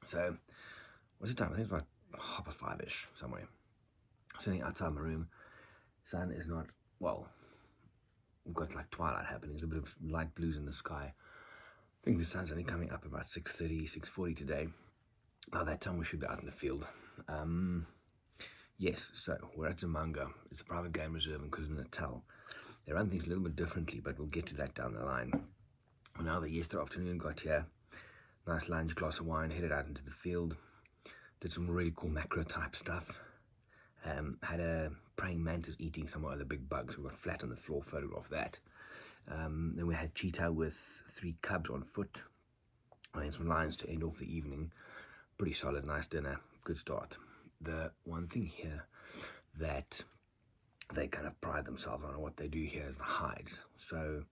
So, what's the time? I think it's about 5:30ish, somewhere. Sitting outside my room. Sun is not, well, we've got like twilight happening. There's a bit of light blues in the sky. I think the sun's only coming up about 6:30, 6:40 today. By that time we should be out in the field. Yes, so we're at Zimanga. It's a private game reserve in KwaZulu-Natal. They run things a little bit differently, but we'll get to that down the line. Now that yesterday afternoon got here, nice lunch, glass of wine, headed out into the field, did some really cool macro type stuff. Had a praying mantis eating some of the big bugs. We got flat on the floor, photographed that. Then we had cheetah with 3 cubs on foot, and then some lions to end off the evening. Pretty solid, nice dinner, good start. The one thing here that they kind of pride themselves on, what they do here is the hides. So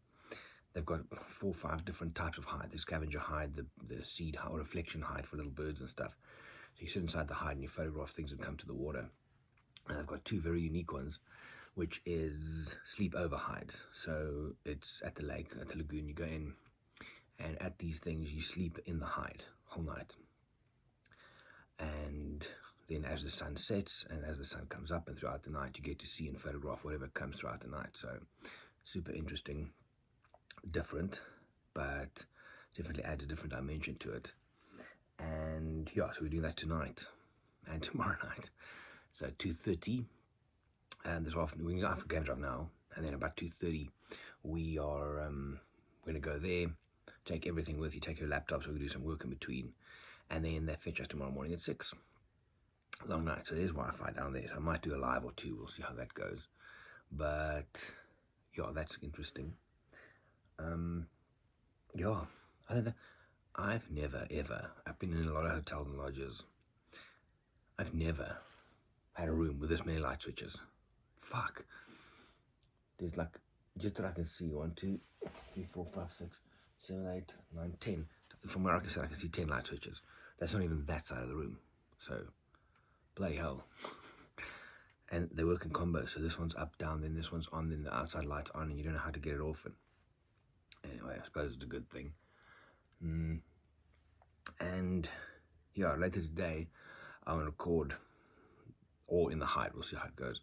they've got 4 or 5 different types of hide. The scavenger hide, the seed hide, or reflection hide for little birds and stuff. So you sit inside the hide and you photograph things that come to the water. And I've got 2 very unique ones, which is sleepover hides. So it's at the lake, at the lagoon, you go in, and at these things you sleep in the hide whole night. And then as the sun sets and as the sun comes up and throughout the night, you get to see and photograph whatever comes throughout the night. So super interesting, different, but definitely adds a different dimension to it. And yeah, so we're doing that tonight and tomorrow night. So 2:30, and this afternoon, we're going to go for game drive now, and then about 2:30, we are going to go there, take everything with you, take your laptop, so we can do some work in between, and then they fetch us tomorrow morning at 6. Long night, so there's Wi-Fi down there, so I might do a live or 2, we'll see how that goes. But yeah, that's interesting. Yeah, I don't know. I've never ever, I've been in a lot of hotels and lodges, I've never had a room with this many light switches. Fuck. There's like, just that I can see 1, 2, 3, 4, 5, 6, 7, 8, 9, 10. From where I can see 10 light switches. That's not even that side of the room. So, bloody hell. And they work in combo, so this one's up, down, then this one's on, then the outside light's on, and you don't know how to get it off. And anyway, I suppose it's a good thing. And yeah, later today, I want to record, or in the hide, we'll see how it goes,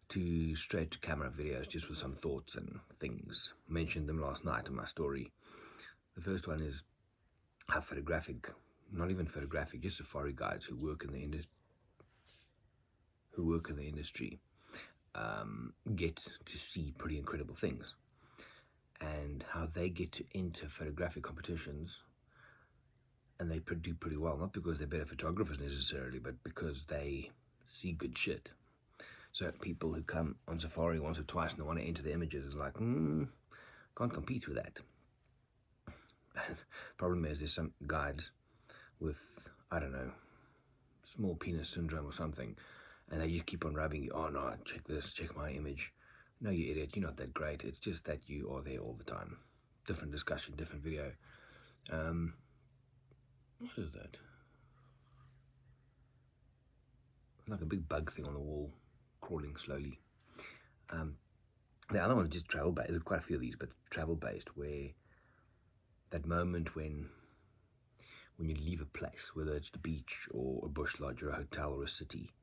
2 straight to camera videos just with some thoughts and things. Mentioned them last night in my story. The first one is how photographic, not even photographic, just safari guides who work in the industry get to see pretty incredible things, and how they get to enter photographic competitions, and they do pretty well, not because they're better photographers necessarily, but because they see good shit. So people who come on safari once or twice and they want to enter the images is like, can't compete with that. Problem is, there's some guides with, I don't know, small penis syndrome or something, and they just keep on rubbing you, oh no, check this, check my image. No, you idiot, you're not that great. It's just that you are there all the time. Different discussion, different video. What is that? Like a big bug thing on the wall, crawling slowly. The other one is just travel-based. There's quite a few of these, but travel-based, where that moment when you leave a place, whether it's the beach or a bush lodge or a hotel or a city,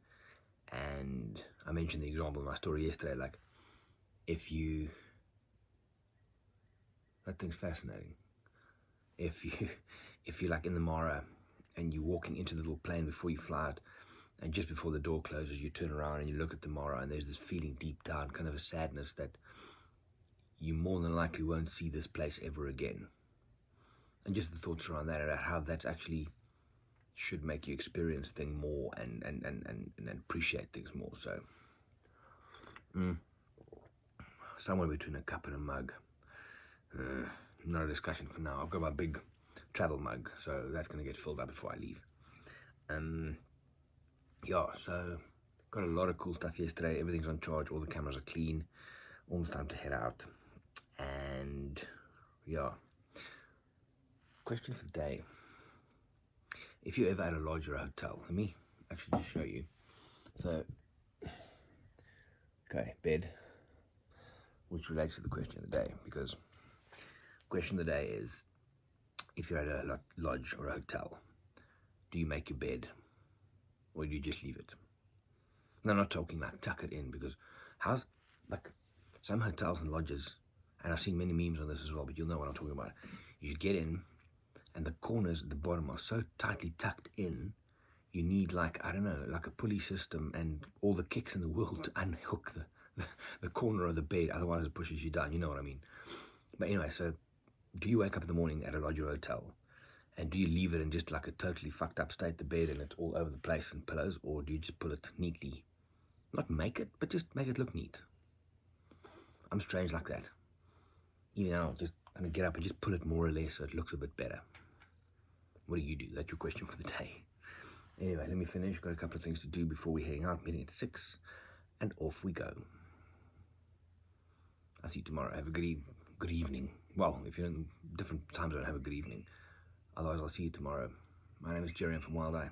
and I mentioned the example in my story yesterday, like, that thing's fascinating. If you're like in the Mara and you're walking into the little plane before you fly out, and just before the door closes, you turn around and you look at the Mara, and there's this feeling deep down, kind of a sadness that you more than likely won't see this place ever again. And just the thoughts around that, about how that's actually should make you experience things more and appreciate things more. So, somewhere between a cup and a mug. Not a discussion for now. I've got my big travel mug, so that's going to get filled up before I leave. Yeah, so got a lot of cool stuff yesterday. Everything's on charge, all the cameras are clean, almost time to head out. And yeah, question for the day: if you ever at a lodge or a hotel, let me actually just show you. So, okay, bed, which relates to the question of the day, because question of the day is, if you're at a lodge or a hotel, do you make your bed, or do you just leave it? And I'm not talking like tuck it in, because like some hotels and lodges, and I've seen many memes on this as well, but you'll know what I'm talking about. You get in, and the corners at the bottom are so tightly tucked in, you need, like, I don't know, like a pulley system and all the kicks in the world to unhook the corner of the bed, otherwise it pushes you down, you know what I mean. But anyway, so do you wake up in the morning at a lodge or hotel, and do you leave it in just like a totally fucked up state, the bed, and it's all over the place and pillows, or do you just pull it neatly? Not make it, but just make it look neat. I'm strange like that. Even now, I'm just going to get up and just pull it more or less so it looks a bit better. What do you do? That's your question for the day. Anyway, let me finish. Got a couple of things to do before we're heading out. Meeting at 6, and off we go. I'll see you tomorrow. Have a good evening. Well, if you're in different time zone, have a good evening. Otherwise, I'll see you tomorrow. My name is Gerry. I'm from Wild Eye.